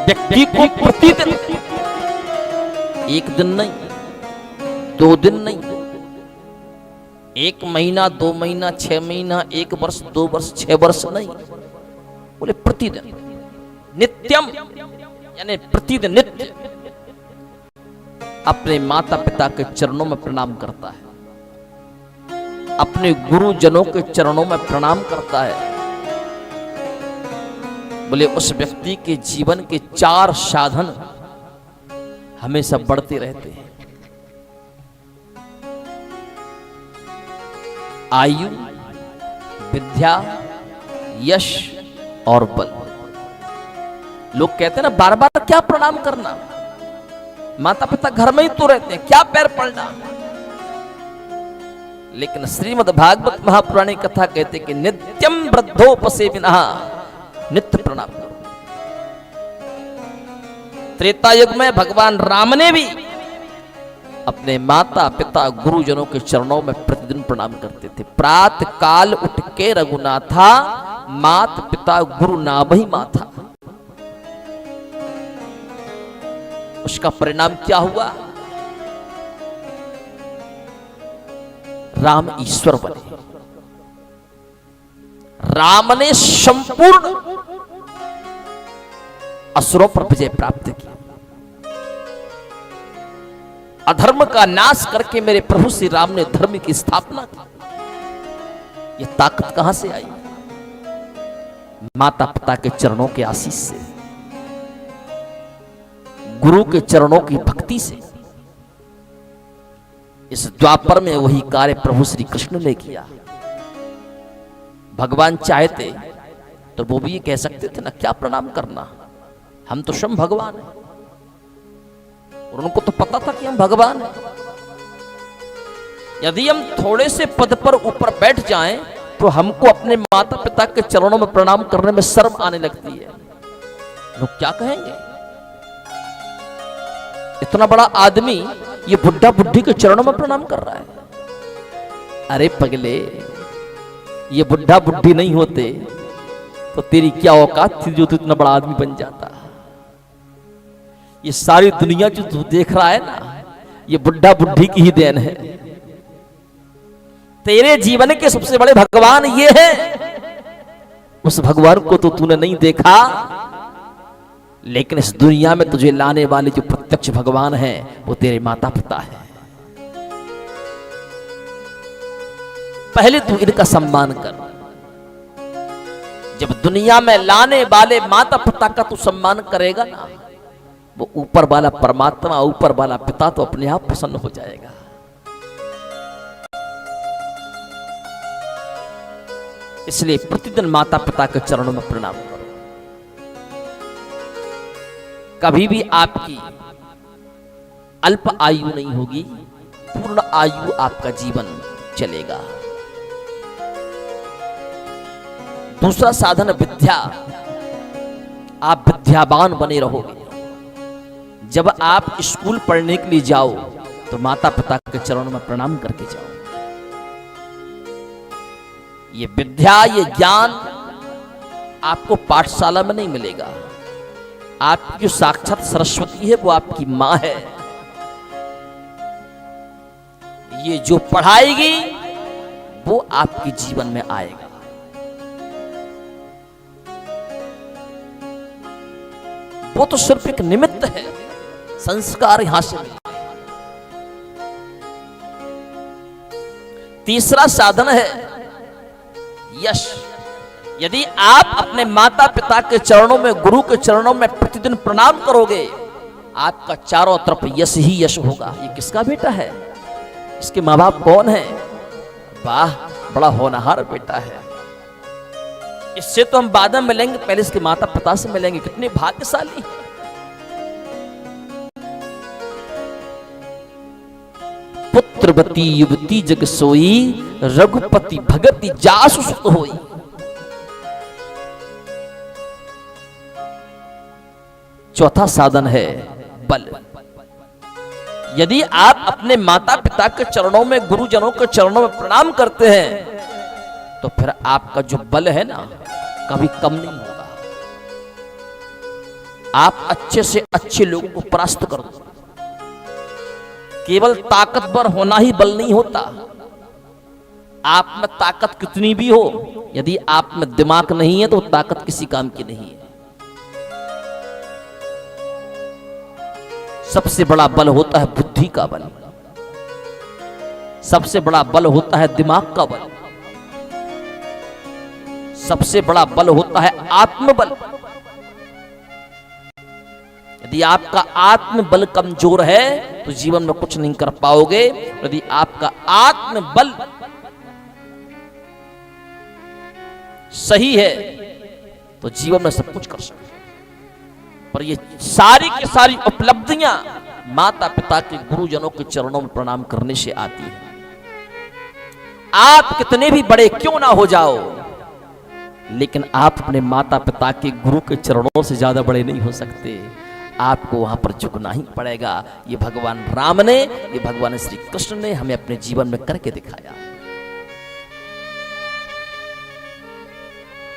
व्यक्ति को प्रतिदिन, एक दिन नहीं, 2 दिन नहीं, 1 महीना, 2 महीना, 6 महीना, 1 वर्ष, 2 वर्ष, 6 वर्ष नहीं, बोले प्रतिदिन, नित्यम यानी प्रतिदिन नित्य अपने माता पिता के चरणों में प्रणाम करता है, अपने गुरुजनों के चरणों में प्रणाम करता है, बोले उस व्यक्ति के जीवन के 4 साधन हमेशा बढ़ते रहते हैं। आयु, विद्या, यश और बल। लोग कहते हैं ना बार बार क्या प्रणाम करना, माता पिता घर में ही तो रहते हैं, क्या पैर पड़ना। लेकिन श्रीमद् भागवत महापुराण की कथा कहते कि नित्यम वृद्धोपसेविनः, नित्य प्रणाम करो। त्रेता युग में भगवान राम ने भी अपने माता पिता गुरुजनों के चरणों में प्रतिदिन प्रणाम करते थे। प्रातः काल उठ के रघुनाथा, मात पिता गुरु नाभि माथा। उसका परिणाम क्या हुआ? राम ईश्वर बने। राम ने संपूर्ण असुरों पर विजय प्राप्त की। अधर्म का नाश करके मेरे प्रभु श्री राम ने धर्म की स्थापना की। यह ताकत कहां से आई? माता पिता के चरणों के आशीष से, गुरु के चरणों की भक्ति से। इस द्वापर में वही कार्य प्रभु श्री कृष्ण ने किया। भगवान चाहते तो वो भी ये कह सकते थे ना, क्या प्रणाम करना, हम तो स्वयं भगवान हैं। और उनको तो पता था कि हम भगवान हैं। यदि हम थोड़े से पद पर ऊपर बैठ जाएं तो हमको अपने माता पिता के चरणों में प्रणाम करने में शर्म आने लगती है। लोग क्या कहेंगे, इतना बड़ा आदमी ये बुढ़ा बुढ़ी के चरणों में प्रणाम कर रहा है। अरे पगले, ये बुढ़ा बुढ़ी नहीं होते तो तेरी क्या औकात थी जो तू इतना बड़ा आदमी बन जाता। ये सारी दुनिया जो तू देख रहा है ना, ये बुढ़ा बुढ़ी की ही देन है। तेरे जीवन के सबसे बड़े भगवान ये है। उस भगवान को तो तूने नहीं देखा, लेकिन इस दुनिया में तुझे लाने वाले जो प्रत्यक्ष भगवान हैं वो तेरे माता पिता हैं। पहले तू इनका सम्मान कर। जब दुनिया में लाने वाले माता पिता का तू सम्मान करेगा ना, वो ऊपर वाला परमात्मा, ऊपर वाला पिता तो अपने आप प्रसन्न हो जाएगा। इसलिए प्रतिदिन माता पिता के चरणों में प्रणाम करो। कभी भी आपकी अल्प आयु नहीं होगी, पूर्ण आयु आपका जीवन चलेगा। दूसरा साधन विद्या। आप विद्यावान बने रहोगे। जब आप स्कूल पढ़ने के लिए जाओ तो माता पिता के चरणों में प्रणाम करके जाओ। ये विद्या, ये ज्ञान आपको पाठशाला में नहीं मिलेगा। आपकी जो साक्षात सरस्वती है वो आपकी मां है। ये जो पढ़ाएगी वो आपके जीवन में आएगा। वो तो सिर्फ एक निमित्त है, संस्कार यहां से मिलते हैं। तीसरा साधन है यश। यदि आप अपने माता पिता के चरणों में, गुरु के चरणों में प्रतिदिन प्रणाम करोगे, आपका चारों तरफ यश ही यश होगा। ये किसका बेटा है? इसके माँ बाप कौन है? वाह, बड़ा होनहार बेटा है। इससे तो हम बाद में मिलेंगे, पहले इसके माता पिता से मिलेंगे। कितने भाग्यशाली। पुत्रवती युवती जग सोई, रघुपति भगति जासु सुत होई। चौथा साधन है बल। यदि आप अपने माता पिता के चरणों में, गुरुजनों के चरणों में प्रणाम करते हैं तो फिर आपका जो बल है ना, कभी कम नहीं होगा। आप अच्छे से अच्छे लोगों को परास्त कर दो। केवल ताकतवर होना ही बल नहीं होता। आप में ताकत कितनी भी हो, यदि आप में दिमाग नहीं है तो ताकत किसी काम की नहीं है। सबसे बड़ा बल होता है बुद्धि का बल, सबसे बड़ा बल होता है दिमाग का बल, सबसे बड़ा बल होता है आत्मबल। यदि आपका आत्मबल कमजोर है तो जीवन में कुछ नहीं कर पाओगे। यदि आपका आत्मबल सही है तो जीवन में सब कुछ कर सकते। पर ये सारी की सारी उपलब्धियां माता पिता के गुरुजनों के चरणों में प्रणाम करने से आती है। आप कितने भी बड़े क्यों ना हो जाओ, लेकिन आप अपने माता पिता के गुरु के चरणों से ज्यादा बड़े नहीं हो सकते। आपको वहां पर झुकना ही पड़ेगा। ये भगवान राम ने, ये भगवान श्री कृष्ण ने हमें अपने जीवन में करके दिखाया।